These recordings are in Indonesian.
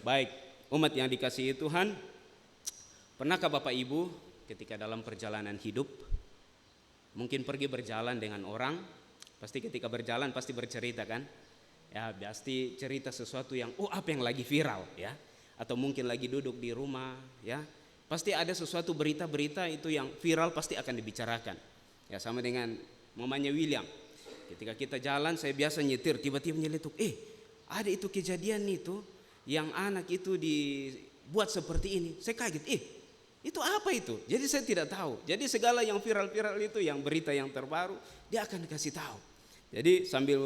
Baik, umat yang dikasihi Tuhan, pernahkah Bapak Ibu ketika dalam perjalanan hidup mungkin pergi berjalan dengan orang, pasti ketika berjalan pasti bercerita kan? Ya, pasti cerita sesuatu yang apa yang lagi viral ya, atau mungkin lagi duduk di rumah ya, pasti ada sesuatu berita-berita itu yang viral pasti akan dibicarakan. Ya, sama dengan mamanya William. Ketika kita jalan, saya biasa nyetir, tiba-tiba nyeletuk, ada itu kejadian itu yang anak itu dibuat seperti ini. Saya kaget, itu apa itu? Jadi saya tidak tahu. Jadi segala yang viral-viral itu, yang berita yang terbaru, dia akan kasih tahu. Jadi sambil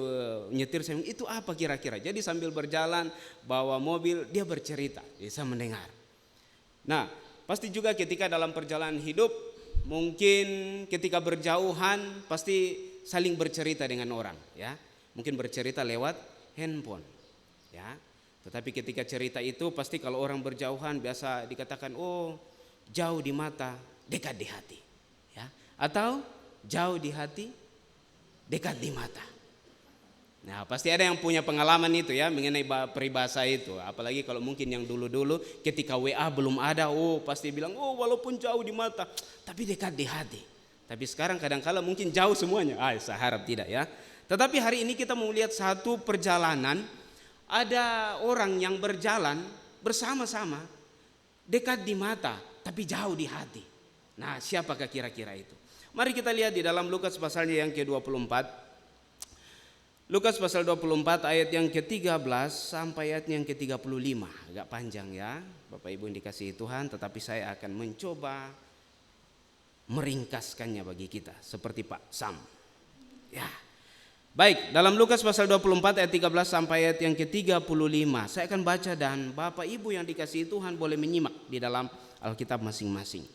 nyetir saya bilang, itu apa kira-kira? Jadi sambil berjalan bawa mobil, dia bercerita, bisa mendengar. Nah, pasti juga ketika dalam perjalanan hidup, mungkin ketika berjauhan pasti saling bercerita dengan orang, ya. Mungkin bercerita lewat handphone, ya. Tetapi ketika cerita itu pasti kalau orang berjauhan biasa dikatakan jauh di mata, dekat di hati, ya. Atau jauh di hati, dekat di mata. Nah, pasti ada yang punya pengalaman itu ya mengenai peribahasa itu. Apalagi kalau mungkin yang dulu-dulu ketika WA belum ada, pasti bilang walaupun jauh di mata, tapi dekat di hati. Tapi sekarang kadang-kala mungkin jauh semuanya. Saya harap tidak ya. Tetapi hari ini kita mau lihat satu perjalanan. Ada orang yang berjalan bersama-sama, dekat di mata tapi jauh di hati. Nah, siapakah kira-kira itu? Mari kita lihat di dalam Lukas pasalnya yang ke-24. Lukas pasal 24 ayat yang ke-13 sampai ayat yang ke-35. Agak panjang ya Bapak Ibu yang dikasihi Tuhan, tetapi saya akan mencoba meringkaskannya bagi kita seperti Pak Sam. Ya. Baik, dalam Lukas pasal 24 ayat 13 sampai ayat yang ke-35 saya akan baca dan Bapak Ibu yang dikasihi Tuhan boleh menyimak di dalam Alkitab masing-masing.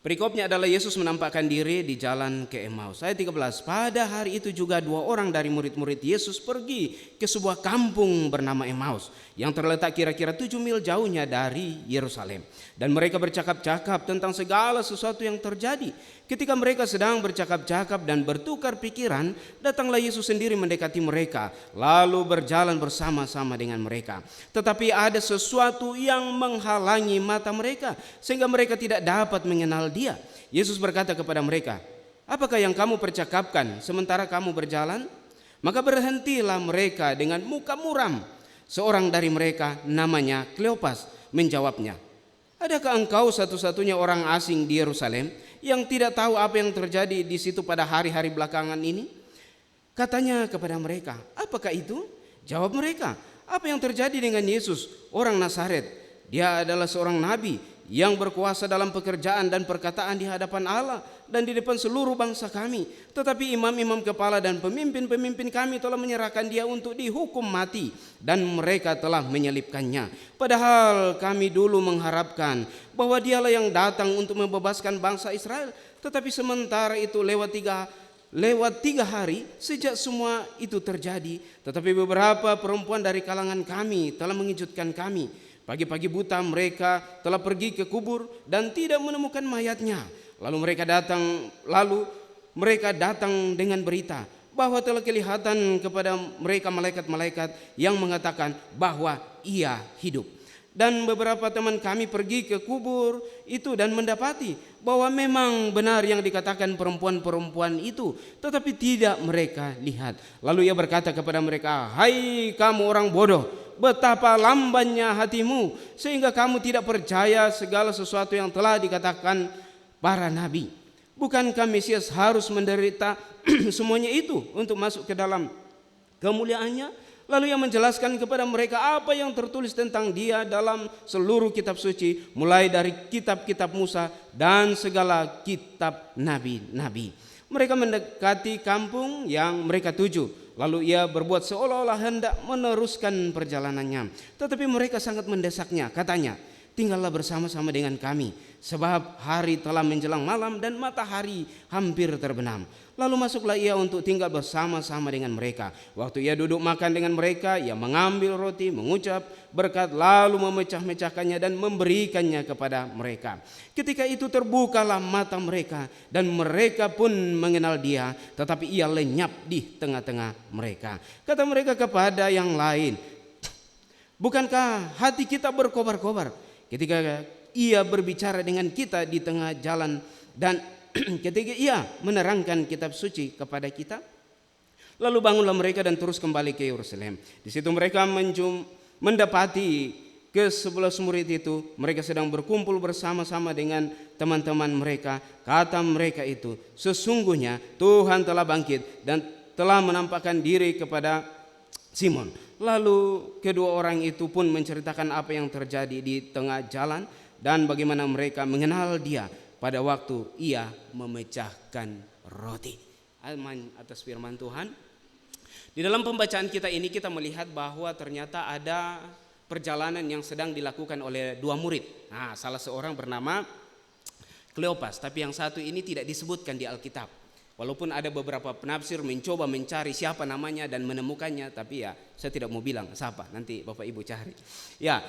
Perikopnya adalah Yesus menampakkan diri di jalan ke Emmaus. Ayat 13, pada hari itu juga 2 orang dari murid-murid Yesus pergi ke sebuah kampung bernama Emmaus yang terletak kira-kira 7 mil jauhnya dari Yerusalem. Dan mereka bercakap-cakap tentang segala sesuatu yang terjadi. Ketika mereka sedang bercakap-cakap dan bertukar pikiran, datanglah Yesus sendiri mendekati mereka, lalu berjalan bersama-sama dengan mereka. Tetapi ada sesuatu yang menghalangi mata mereka, sehingga mereka tidak dapat mengenal Dia. Yesus berkata kepada mereka, apakah yang kamu percakapkan sementara kamu berjalan? Maka berhentilah mereka dengan muka muram. Seorang dari mereka namanya Kleopas menjawabnya, adakah engkau satu-satunya orang asing di Yerusalem yang tidak tahu apa yang terjadi di situ pada hari-hari belakangan ini? Katanya kepada mereka, apakah itu? Jawab mereka, apa yang terjadi dengan Yesus, orang Nazaret? Dia adalah seorang nabi yang berkuasa dalam pekerjaan dan perkataan di hadapan Allah dan di depan seluruh bangsa kami. Tetapi imam-imam kepala dan pemimpin-pemimpin kami telah menyerahkan dia untuk dihukum mati dan mereka telah menyelibkannya. Padahal kami dulu mengharapkan bahwa dialah yang datang untuk membebaskan bangsa Israel. Tetapi sementara itu lewat tiga hari sejak semua itu terjadi, tetapi beberapa perempuan dari kalangan kami telah mengejutkan kami. Pagi-pagi buta mereka telah pergi ke kubur dan tidak menemukan mayatnya. Lalu mereka datang dengan berita bahwa telah kelihatan kepada mereka malaikat-malaikat yang mengatakan bahwa ia hidup. Dan beberapa teman kami pergi ke kubur itu dan mendapati bahwa memang benar yang dikatakan perempuan-perempuan itu, tetapi tidak mereka lihat. Lalu ia berkata kepada mereka, hai kamu orang bodoh, betapa lambannya hatimu sehingga kamu tidak percaya segala sesuatu yang telah dikatakan para nabi. Bukankah Mesias harus menderita semuanya itu untuk masuk ke dalam kemuliaannya? Lalu ia menjelaskan kepada mereka apa yang tertulis tentang dia dalam seluruh kitab suci, mulai dari kitab-kitab Musa dan segala kitab nabi-nabi. Mereka mendekati kampung yang mereka tuju. Lalu ia berbuat seolah-olah hendak meneruskan perjalanannya. Tetapi mereka sangat mendesaknya. Katanya, tinggallah bersama-sama dengan kami, sebab hari telah menjelang malam dan matahari hampir terbenam. Lalu masuklah ia untuk tinggal bersama-sama dengan mereka. Waktu ia duduk makan dengan mereka, ia mengambil roti, mengucap berkat, lalu memecah-mecahkannya dan memberikannya kepada mereka. Ketika itu terbukalah mata mereka dan mereka pun mengenal dia, tetapi ia lenyap di tengah-tengah mereka. Kata mereka kepada yang lain, Bukankah hati kita berkobar-kobar ketika Ia berbicara dengan kita di tengah jalan dan ketika Ia menerangkan kitab suci kepada kita? Lalu bangunlah mereka dan terus kembali ke Yerusalem. Di situ mereka mendapati ke-11 murid itu, mereka sedang berkumpul bersama-sama dengan teman-teman mereka. Kata mereka itu, sesungguhnya Tuhan telah bangkit dan telah menampakkan diri kepada Simon. Lalu kedua orang itu pun menceritakan apa yang terjadi di tengah jalan dan bagaimana mereka mengenal Dia pada waktu Ia memecahkan roti. Amin atas firman Tuhan. Di dalam pembacaan kita ini kita melihat bahwa ternyata ada perjalanan yang sedang dilakukan oleh dua murid. Nah, salah seorang bernama Kleopas, tapi yang satu ini tidak disebutkan di Alkitab. Walaupun ada beberapa penafsir mencoba mencari siapa namanya dan menemukannya, tapi ya saya tidak mau bilang siapa, nanti Bapak Ibu cari. Ya,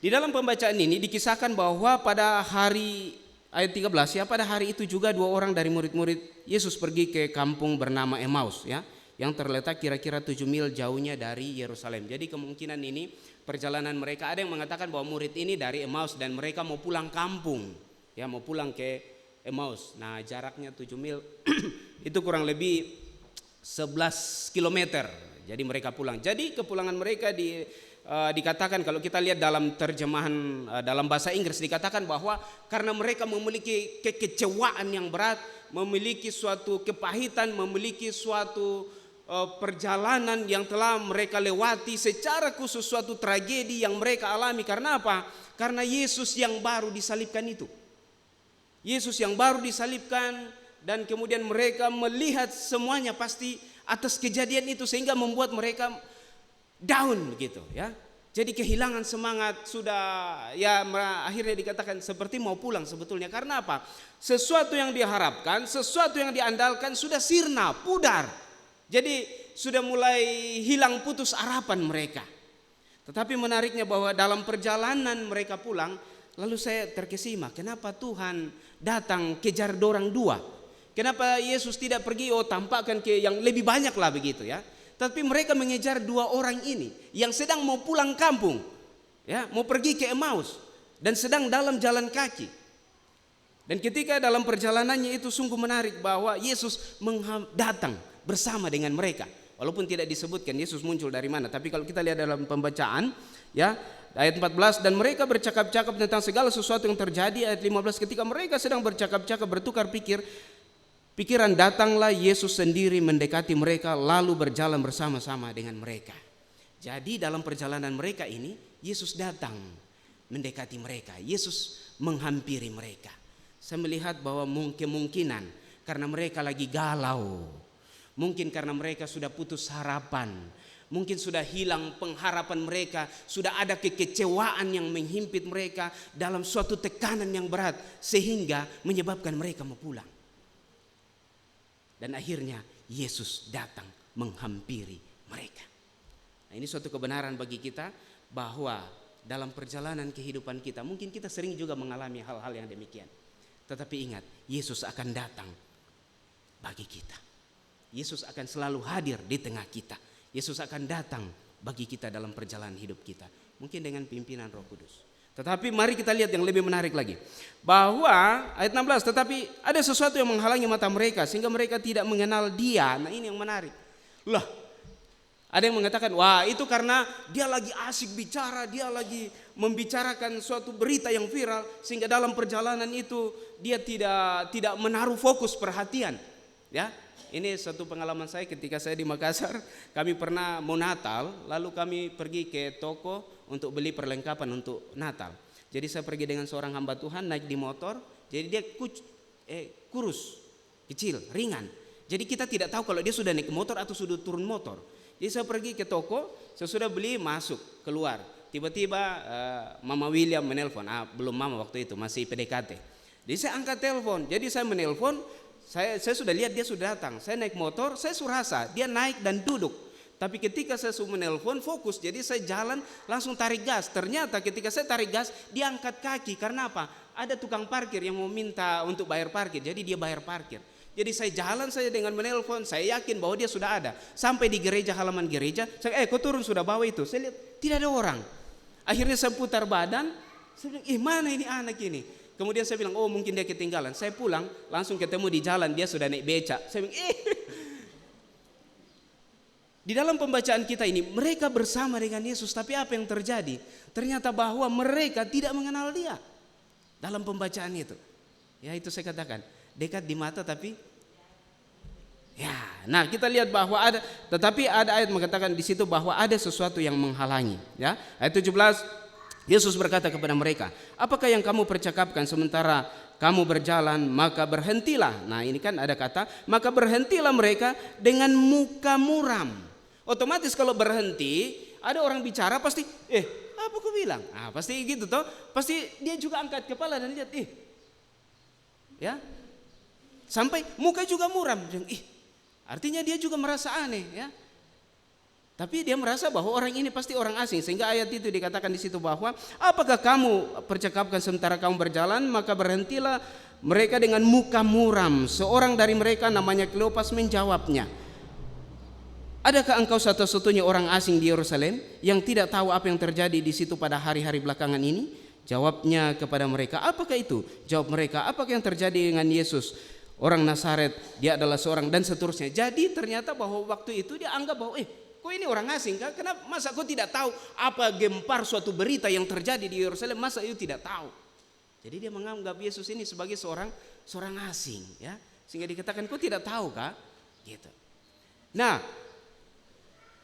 di dalam pembacaan ini dikisahkan bahwa pada hari ayat 13 ya, pada hari itu juga dua orang dari murid-murid Yesus pergi ke kampung bernama Emmaus ya, yang terletak kira-kira 7 mil jauhnya dari Yerusalem. Jadi kemungkinan ini perjalanan mereka, ada yang mengatakan bahwa murid ini dari Emmaus dan mereka mau pulang kampung ya, mau pulang ke Emmaus. Nah, jaraknya 7 mil itu kurang lebih 11 kilometer. Jadi mereka pulang. Jadi kepulangan mereka dikatakan, kalau kita lihat dalam terjemahan dalam bahasa Inggris dikatakan bahwa karena mereka memiliki kekecewaan yang berat, memiliki suatu kepahitan, memiliki suatu perjalanan yang telah mereka lewati, secara khusus suatu tragedi yang mereka alami. Karena apa? Karena Yesus yang baru disalibkan itu. Yesus yang baru disalibkan, dan kemudian mereka melihat semuanya pasti atas kejadian itu sehingga membuat mereka down begitu ya. Jadi kehilangan semangat, sudah ya akhirnya dikatakan seperti mau pulang sebetulnya. Karena apa? Sesuatu yang diharapkan, sesuatu yang diandalkan sudah sirna, pudar. Jadi sudah mulai hilang, putus harapan mereka. Tetapi menariknya bahwa dalam perjalanan mereka pulang, lalu saya terkesima, kenapa Tuhan datang kejar dorang dua? Kenapa Yesus tidak pergi tampakkan ke yang lebih banyak lah begitu ya? Tapi mereka mengejar dua orang ini yang sedang mau pulang kampung, ya, mau pergi ke Emmaus dan sedang dalam jalan kaki. Dan ketika dalam perjalanannya itu sungguh menarik bahwa Yesus datang bersama dengan mereka. Walaupun tidak disebutkan Yesus muncul dari mana, tapi kalau kita lihat dalam pembacaan ya, ayat 14, dan mereka bercakap-cakap tentang segala sesuatu yang terjadi. Ayat 15, ketika mereka sedang bercakap-cakap bertukar pikiran, datanglah Yesus sendiri mendekati mereka lalu berjalan bersama-sama dengan mereka. Jadi dalam perjalanan mereka ini Yesus datang mendekati mereka, Yesus menghampiri mereka. Saya melihat bahwa kemungkinan karena mereka lagi galau, mungkin karena mereka sudah putus harapan, mungkin sudah hilang pengharapan mereka, sudah ada kekecewaan yang menghimpit mereka dalam suatu tekanan yang berat sehingga menyebabkan mereka mau pulang. Dan akhirnya Yesus datang menghampiri mereka. Nah, ini suatu kebenaran bagi kita bahwa dalam perjalanan kehidupan kita mungkin kita sering juga mengalami hal-hal yang demikian. Tetapi ingat, Yesus akan datang bagi kita. Yesus akan selalu hadir di tengah kita. Yesus akan datang bagi kita dalam perjalanan hidup kita. Mungkin dengan pimpinan Roh Kudus. Tetapi mari kita lihat yang lebih menarik lagi. Bahwa ayat 16, tetapi ada sesuatu yang menghalangi mata mereka sehingga mereka tidak mengenal Dia. Nah, ini yang menarik. Lah, ada yang mengatakan, wah itu karena dia lagi asik bicara, dia lagi membicarakan suatu berita yang viral sehingga dalam perjalanan itu dia tidak menaruh fokus perhatian. Ya, ini satu pengalaman saya ketika saya di Makassar. Kami pernah mau Natal, lalu kami pergi ke toko untuk beli perlengkapan untuk Natal. Jadi saya pergi dengan seorang hamba Tuhan naik di motor. Jadi dia kurus, kecil, ringan. Jadi kita tidak tahu kalau dia sudah naik motor atau sudah turun motor. Jadi saya pergi ke toko, saya sudah beli, masuk, keluar. Tiba-tiba Mama William menelpon. Belum Mama waktu itu, masih PDKT. Jadi saya angkat telepon. Jadi saya menelpon, saya sudah lihat dia sudah datang. Saya naik motor, saya surasa dia naik dan duduk. Tapi ketika saya sudah menelpon fokus, jadi saya jalan langsung tarik gas. Ternyata ketika saya tarik gas, dia angkat kaki. Karena apa? Ada tukang parkir yang mau minta untuk bayar parkir. Jadi dia bayar parkir. Jadi saya jalan saja dengan menelpon, saya yakin bahwa dia sudah ada. Sampai di gereja, halaman gereja, saya kau turun sudah bawa itu. Saya lihat tidak ada orang. Akhirnya saya putar badan, saya bilang, mana ini anak ini? Kemudian saya bilang, oh mungkin dia ketinggalan. Saya pulang, langsung ketemu di jalan, dia sudah naik beca. Saya bilang, Di dalam pembacaan kita ini, mereka bersama dengan Yesus, tapi apa yang terjadi? Ternyata bahwa mereka tidak mengenal dia. Dalam pembacaan itu. Ya itu saya katakan, dekat di mata tapi ya. Nah, kita lihat bahwa tetapi ada ayat mengatakan di situ bahwa ada sesuatu yang menghalangi, ya. Ayat 17, Yesus berkata kepada mereka, apakah yang kamu percakapkan sementara kamu berjalan, maka berhentilah. Nah, ini kan ada kata, maka berhentilah mereka dengan muka muram. Otomatis kalau berhenti, ada orang bicara pasti, apa aku bilang? Nah, pasti gitu toh. Pasti dia juga angkat kepala dan lihat, ya. Sampai muka juga muram. Artinya dia juga merasa aneh, ya. Tapi dia merasa bahwa orang ini pasti orang asing, sehingga ayat itu dikatakan di situ bahwa apakah kamu percakapkan sementara kamu berjalan, maka berhentilah mereka dengan muka muram. Seorang dari mereka namanya Kleopas menjawabnya, adakah engkau satu-satunya orang asing di Yerusalem yang tidak tahu apa yang terjadi di situ pada hari-hari belakangan ini? Jawabnya kepada mereka, apakah itu? Jawab mereka, apakah yang terjadi dengan Yesus orang Nazaret? Dia adalah seorang dan seterusnya. Jadi ternyata bahwa waktu itu dia anggap bahwa kok ini orang asing kan? Kenapa masa kau tidak tahu apa gempar suatu berita yang terjadi di Yerusalem? Masa itu tidak tahu? Jadi dia menganggap Yesus ini sebagai seorang asing, ya. Sehingga dikatakan kau tidak tahu kah? Gitu. Nah,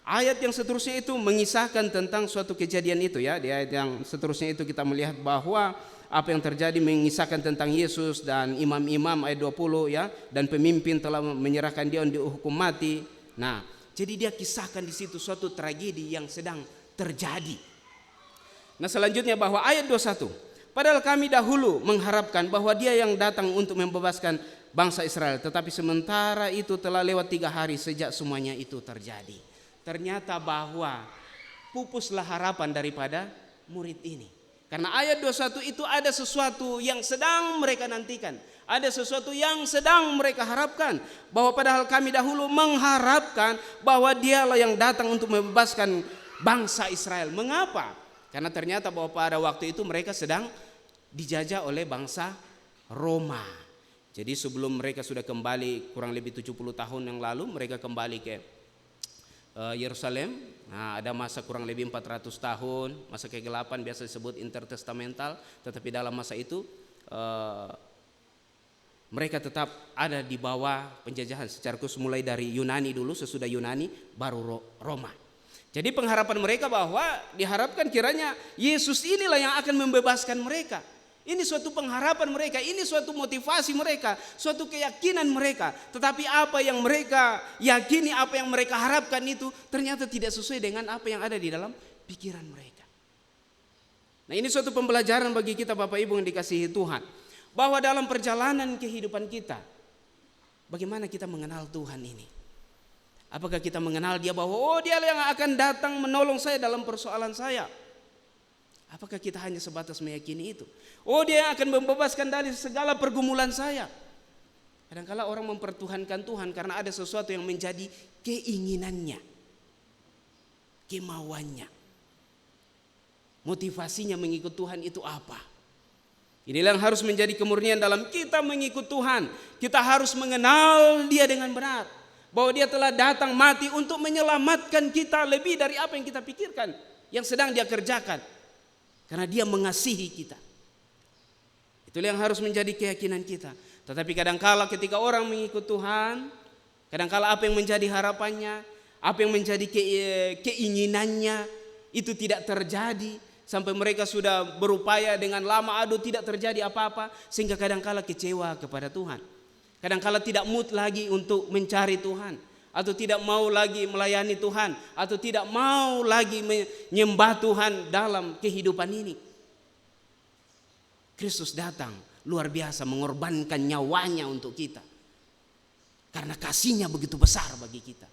ayat yang seterusnya itu mengisahkan tentang suatu kejadian itu, ya. Di ayat yang seterusnya itu kita melihat bahwa apa yang terjadi mengisahkan tentang Yesus dan imam-imam ayat 20, ya, dan pemimpin telah menyerahkan dia dihukum mati. Nah, jadi dia kisahkan di situ suatu tragedi yang sedang terjadi. Nah, selanjutnya bahwa ayat 21, padahal kami dahulu mengharapkan bahwa dia yang datang untuk membebaskan bangsa Israel, tetapi sementara itu telah lewat 3 hari sejak semuanya itu terjadi. Ternyata bahwa pupuslah harapan daripada murid ini. Karena ayat 21 itu ada sesuatu yang sedang mereka nantikan. Ada sesuatu yang sedang mereka harapkan. Bahwa padahal kami dahulu mengharapkan bahwa dialah yang datang untuk membebaskan bangsa Israel. Mengapa? Karena ternyata bahwa pada waktu itu mereka sedang dijajah oleh bangsa Roma. Jadi sebelum mereka sudah kembali kurang lebih 70 tahun yang lalu, mereka kembali ke Yerusalem. Nah, ada masa kurang lebih 400 tahun, masa kegelapan biasa disebut intertestamental. Tetapi dalam masa itu mereka tetap ada di bawah penjajahan secara khusus, mulai dari Yunani dulu, sesudah Yunani baru Roma. Jadi pengharapan mereka bahwa diharapkan kiranya Yesus inilah yang akan membebaskan mereka. Ini suatu pengharapan mereka, ini suatu motivasi mereka, suatu keyakinan mereka. Tetapi apa yang mereka yakini, apa yang mereka harapkan itu ternyata tidak sesuai dengan apa yang ada di dalam pikiran mereka. Nah, ini suatu pembelajaran bagi kita Bapak Ibu yang dikasihi Tuhan. Bahwa dalam perjalanan kehidupan kita, bagaimana kita mengenal Tuhan ini? Apakah kita mengenal Dia bahwa Dia yang akan datang menolong saya dalam persoalan saya? Apakah kita hanya sebatas meyakini itu? Dia yang akan membebaskan dari segala pergumulan saya. Kadang-kala orang mempertuhankan Tuhan karena ada sesuatu yang menjadi keinginannya, kemauannya. Motivasinya mengikut Tuhan itu apa? Inilah yang harus menjadi kemurnian dalam kita mengikut Tuhan. Kita harus mengenal Dia dengan benar. Bahwa Dia telah datang mati untuk menyelamatkan kita lebih dari apa yang kita pikirkan, yang sedang Dia kerjakan. Karena Dia mengasihi kita. Itulah yang harus menjadi keyakinan kita. Tetapi kadangkala ketika orang mengikut Tuhan, kadangkala apa yang menjadi harapannya, apa yang menjadi keinginannya itu tidak terjadi. Sampai mereka sudah berupaya dengan lama, tidak terjadi apa-apa. Sehingga kadangkala kecewa kepada Tuhan. Kadangkala tidak mood lagi untuk mencari Tuhan, atau tidak mau lagi melayani Tuhan, atau tidak mau lagi menyembah Tuhan dalam kehidupan ini. Kristus datang luar biasa mengorbankan nyawanya untuk kita. Karena kasihnya begitu besar bagi kita.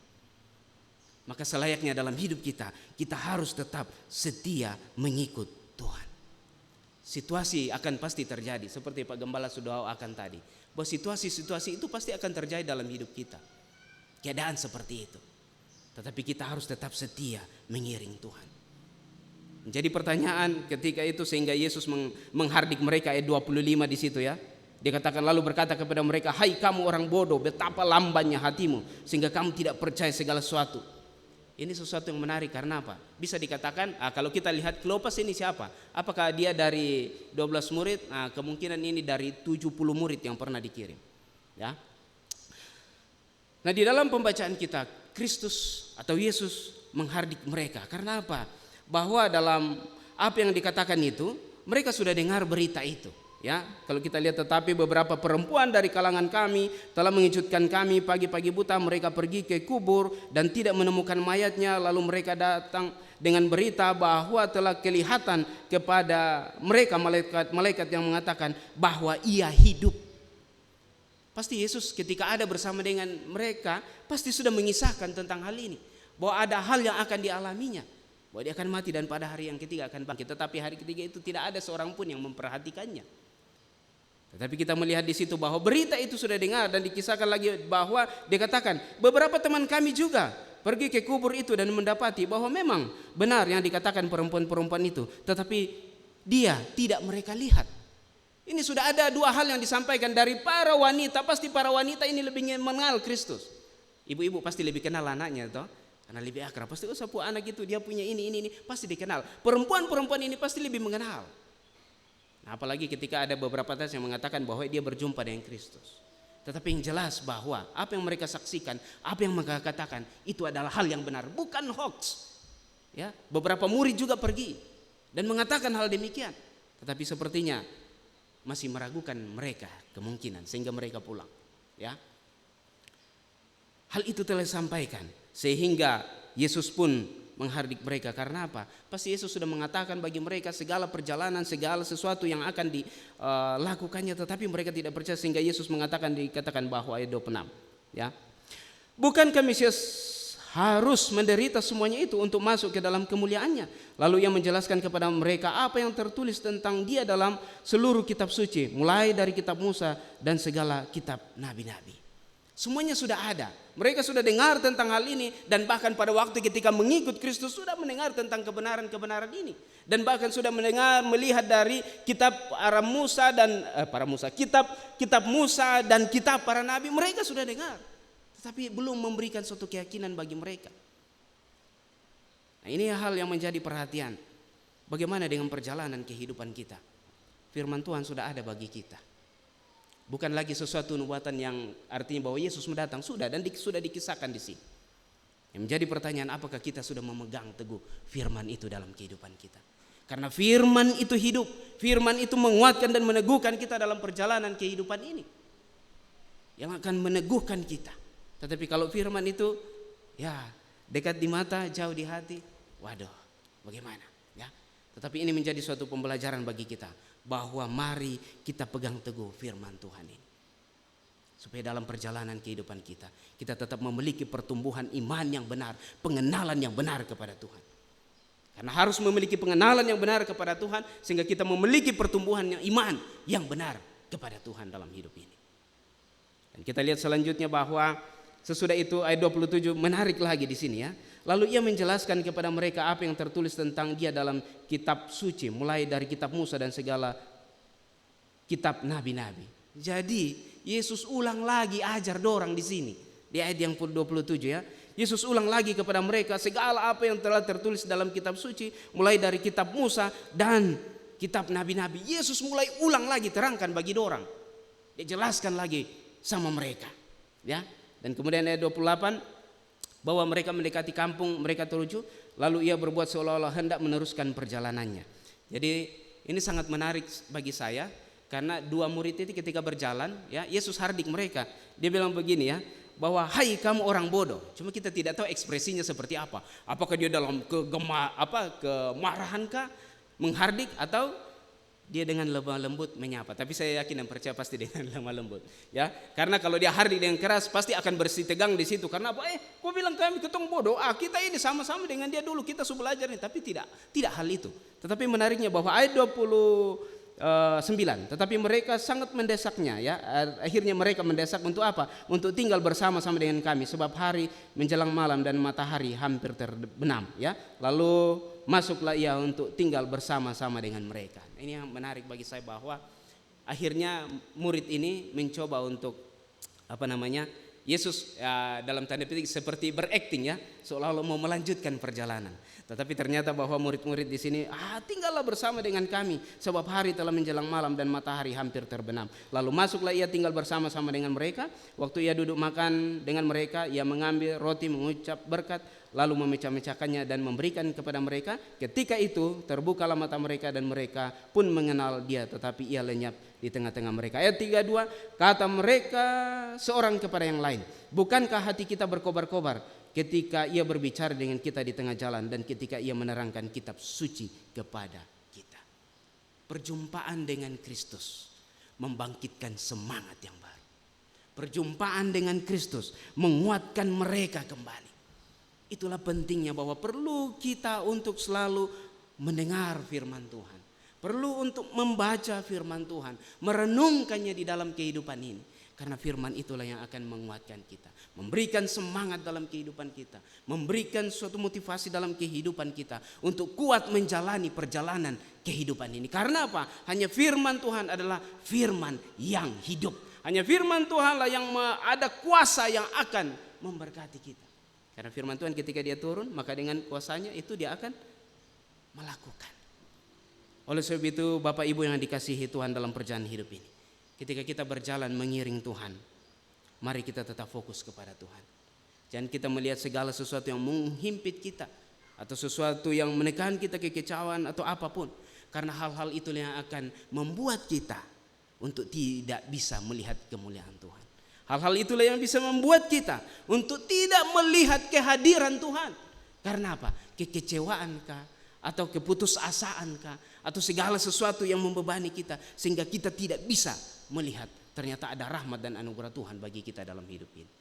Maka selayaknya dalam hidup kita, kita harus tetap setia mengikut Tuhan. Situasi akan pasti terjadi, seperti Pak Gembala sudah akan tadi. Bahwa situasi-situasi itu pasti akan terjadi dalam hidup kita. Keadaan seperti itu. Tetapi kita harus tetap setia mengiring Tuhan. Jadi pertanyaan ketika itu sehingga Yesus menghardik mereka ayat 25 di situ ya. Dia katakan lalu berkata kepada mereka, hai kamu orang bodoh, betapa lambannya hatimu sehingga kamu tidak percaya segala sesuatu. Ini sesuatu yang menarik karena apa? Bisa dikatakan kalau kita lihat Kleopas ini siapa? Apakah dia dari 12 murid? Nah, kemungkinan ini dari 70 murid yang pernah dikirim. Ya. Nah, di dalam pembacaan kita Kristus atau Yesus menghardik mereka. Karena apa? Bahwa dalam apa yang dikatakan itu, mereka sudah dengar berita itu. Ya, kalau kita lihat tetapi beberapa perempuan dari kalangan kami telah mengejutkan kami pagi-pagi buta mereka pergi ke kubur dan tidak menemukan mayatnya, lalu mereka datang dengan berita bahwa telah kelihatan kepada mereka malaikat yang mengatakan bahwa ia hidup. Pasti Yesus ketika ada bersama dengan mereka pasti sudah mengisahkan tentang hal ini, bahwa ada hal yang akan dialaminya, bahwa dia akan mati dan pada hari yang ketiga akan bangkit. Tetapi hari ketiga itu tidak ada seorang pun yang memperhatikannya. Tetapi kita melihat di situ bahwa berita itu sudah dengar dan dikisahkan lagi bahwa dikatakan beberapa teman kami juga pergi ke kubur itu dan mendapati bahwa memang benar yang dikatakan perempuan-perempuan itu, tetapi dia tidak mereka lihat. Ini sudah ada dua hal yang disampaikan dari para wanita. Pasti para wanita ini lebih mengenal Kristus. Ibu-ibu pasti lebih kenal anaknya toh, karena lebih akrab. Pasti sapu anak itu dia punya ini pasti dikenal. Perempuan-perempuan ini pasti lebih mengenal. Nah, apalagi ketika ada beberapa tes yang mengatakan bahwa dia berjumpa dengan Kristus. Tetapi yang jelas bahwa apa yang mereka saksikan, apa yang mereka katakan itu adalah hal yang benar, bukan hoax. Ya, beberapa murid juga pergi dan mengatakan hal demikian. Tetapi sepertinya masih meragukan mereka kemungkinan sehingga mereka pulang. Ya, hal itu telah disampaikan sehingga Yesus pun menghardik mereka. Karena apa? Pasti Yesus sudah mengatakan bagi mereka segala perjalanan, segala sesuatu yang akan dilakukannya, tetapi mereka tidak percaya sehingga Yesus dikatakan bahwa ayat 26 ya. Bukankah Mesias harus menderita semuanya itu untuk masuk ke dalam kemuliaannya? Lalu ia menjelaskan kepada mereka apa yang tertulis tentang dia dalam seluruh kitab suci, mulai dari kitab Musa dan segala kitab nabi-nabi. Semuanya sudah ada. Mereka sudah dengar tentang hal ini dan bahkan pada waktu ketika mengikut Kristus sudah mendengar tentang kebenaran-kebenaran ini dan bahkan sudah melihat dari kitab kitab Musa dan kitab para nabi. Mereka sudah dengar, tetapi belum memberikan suatu keyakinan bagi mereka. Nah, ini hal yang menjadi perhatian. Bagaimana dengan perjalanan kehidupan kita? Firman Tuhan sudah ada bagi kita. Bukan lagi sesuatu nubuatan yang artinya bahwa Yesus mendatang, sudah dan sudah dikisahkan di sini. Yang menjadi pertanyaan, apakah kita sudah memegang teguh firman itu dalam kehidupan kita? Karena firman itu hidup, firman itu menguatkan dan meneguhkan kita dalam perjalanan kehidupan ini, yang akan meneguhkan kita. Tetapi kalau firman itu ya dekat di mata, jauh di hati, waduh, bagaimana? Ya, tetapi ini menjadi suatu pembelajaran bagi kita, bahwa mari kita pegang teguh firman Tuhan ini, supaya dalam perjalanan kehidupan kita tetap memiliki pertumbuhan iman yang benar, pengenalan yang benar kepada Tuhan. Karena harus memiliki pengenalan yang benar kepada Tuhan sehingga kita memiliki pertumbuhan yang iman yang benar kepada Tuhan dalam hidup ini. Dan kita lihat selanjutnya bahwa sesudah itu ayat 27 menarik lagi di sini ya. Lalu ia menjelaskan kepada mereka apa yang tertulis tentang dia dalam kitab suci, mulai dari kitab Musa dan segala kitab nabi-nabi. Jadi Yesus ulang lagi ajar dorang di sini di ayat yang 27 ya. Yesus ulang lagi kepada mereka segala apa yang telah tertulis dalam kitab suci, mulai dari kitab Musa dan kitab nabi-nabi. Yesus mulai ulang lagi, terangkan bagi dorang. Dia jelaskan lagi sama mereka. Ya. Dan kemudian ayat 28, bahwa mereka mendekati kampung mereka tuju, lalu ia berbuat seolah-olah hendak meneruskan perjalanannya. Jadi ini sangat menarik bagi saya, karena dua murid itu ketika berjalan ya, Yesus hardik mereka. Dia bilang begini ya, bahwa hai kamu orang bodoh. Cuma kita tidak tahu ekspresinya seperti apa. Apakah dia dalam kemarahan kah menghardik, atau dia dengan lemah lembut menyapa. Tapi saya yakin dan percaya pasti dengan lemah lembut ya. Karena kalau dia hardik dengan keras pasti akan bersih tegang di situ. Karena apa? Kau bilang kami ketong bodoh. Kita ini sama-sama dengan dia dulu, kita sudah belajar nih. Tapi tidak hal itu. Tetapi menariknya bahwa ayat 28 9. Tetapi mereka sangat mendesaknya, ya. Akhirnya mereka mendesak untuk apa? Untuk tinggal bersama-sama dengan kami, sebab hari menjelang malam dan matahari hampir terbenam, ya. Lalu masuklah ia untuk tinggal bersama-sama dengan mereka. Ini yang menarik bagi saya, bahwa akhirnya murid ini mencoba untuk Yesus dalam tanda petik seperti berakting, ya, seolah-olah mau melanjutkan perjalanan. Tetapi ternyata bahwa murid-murid di sini tinggallah bersama dengan kami, sebab hari telah menjelang malam dan matahari hampir terbenam. Lalu masuklah ia tinggal bersama-sama dengan mereka. Waktu ia duduk makan dengan mereka, ia mengambil roti, mengucap berkat, lalu memecah-mecahkannya dan memberikan kepada mereka. Ketika itu terbukalah mata mereka dan mereka pun mengenal dia, tetapi ia lenyap di tengah-tengah mereka. Ayat 32, kata mereka seorang kepada yang lain, bukankah hati kita berkobar-kobar ketika ia berbicara dengan kita di tengah jalan dan ketika ia menerangkan kitab suci kepada kita? Perjumpaan dengan Kristus membangkitkan semangat yang baru. Perjumpaan dengan Kristus menguatkan mereka kembali. Itulah pentingnya bahwa perlu kita untuk selalu mendengar firman Tuhan. Perlu untuk membaca firman Tuhan, merenungkannya di dalam kehidupan ini. Karena firman itulah yang akan menguatkan kita, memberikan semangat dalam kehidupan kita, memberikan suatu motivasi dalam kehidupan kita untuk kuat menjalani perjalanan kehidupan ini. Karena apa? Hanya firman Tuhan adalah firman yang hidup. Hanya firman Tuhanlah yang ada kuasa yang akan memberkati kita. Karena firman Tuhan ketika dia turun, maka dengan kuasanya itu dia akan melakukan. Oleh sebab itu Bapak Ibu yang dikasihi Tuhan dalam perjalanan hidup ini, ketika kita berjalan mengiring Tuhan, mari kita tetap fokus kepada Tuhan. Jangan kita melihat segala sesuatu yang menghimpit kita, atau sesuatu yang menekan kita, kekecewaan atau apapun. Karena hal-hal itu yang akan membuat kita untuk tidak bisa melihat kemuliaan Tuhan. Hal-hal itulah yang bisa membuat kita untuk tidak melihat kehadiran Tuhan. Karena apa? Kekecewaankah, atau keputusasaankah, atau segala sesuatu yang membebani kita, sehingga kita tidak bisa melihat ternyata ada rahmat dan anugerah Tuhan bagi kita dalam hidup ini.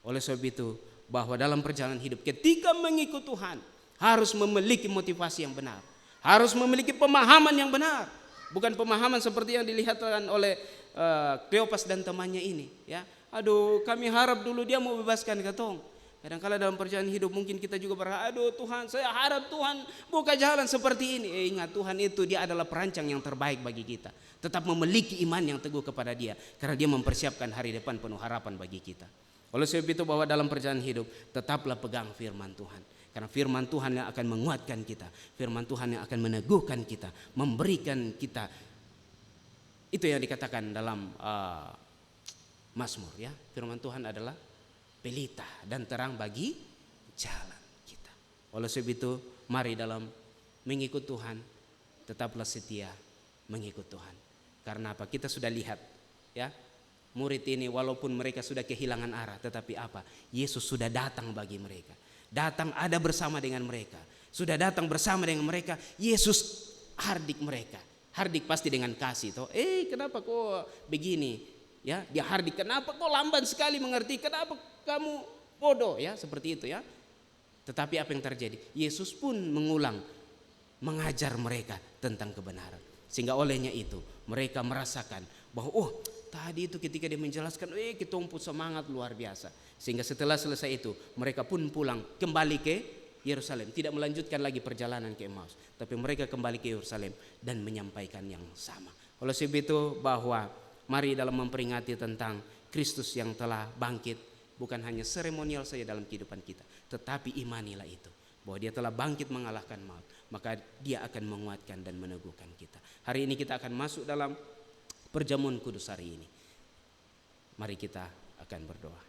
Oleh sebab itu, bahwa dalam perjalanan hidup ketika mengikut Tuhan harus memiliki motivasi yang benar, harus memiliki pemahaman yang benar. Bukan pemahaman seperti yang dilihatkan oleh Kleopas dan temannya ini, ya. Aduh, kami harap dulu dia mau bebaskan katong. Kadang-kala dalam perjalanan hidup mungkin kita juga berharap, aduh Tuhan, saya harap Tuhan buka jalan seperti ini. Ingat, Tuhan itu dia adalah perancang yang terbaik bagi kita. Tetap memiliki iman yang teguh kepada dia, karena dia mempersiapkan hari depan penuh harapan bagi kita. Oleh sebab itu bahwa dalam perjalanan hidup tetaplah pegang firman Tuhan. Karena firman Tuhan yang akan menguatkan kita, firman Tuhan yang akan meneguhkan kita, memberikan kita. Itu yang dikatakan dalam Mazmur, ya. Firman Tuhan adalah pelita dan terang bagi jalan kita. Oleh sebab itu mari dalam mengikut Tuhan tetaplah setia mengikut Tuhan. Karena apa? Kita sudah lihat, ya, murid ini walaupun mereka sudah kehilangan arah, tetapi apa? Yesus sudah datang bagi mereka. Datang ada bersama dengan mereka. Sudah datang bersama dengan mereka. Yesus hardik mereka. Hardik pasti dengan kasih, toh. Kenapa kok begini? Ya, dia hardik. Kenapa kok lamban sekali mengerti? Kenapa kamu bodoh, ya, seperti itu, ya. Tetapi apa yang terjadi? Yesus pun mengulang mengajar mereka tentang kebenaran. Sehingga olehnya itu mereka merasakan bahwa tadi itu ketika dia menjelaskan, kita tumpu semangat luar biasa. Sehingga setelah selesai itu mereka pun pulang kembali ke Yerusalem, tidak melanjutkan lagi perjalanan ke Emmaus, tapi mereka kembali ke Yerusalem dan menyampaikan yang sama. Oleh sebab itu bahwa mari dalam memperingati tentang Kristus yang telah bangkit, bukan hanya seremonial saja dalam kehidupan kita, tetapi imanilah itu, bahwa dia telah bangkit mengalahkan maut, maka dia akan menguatkan dan meneguhkan kita. Hari ini kita akan masuk dalam perjamuan kudus hari ini. Mari kita akan berdoa.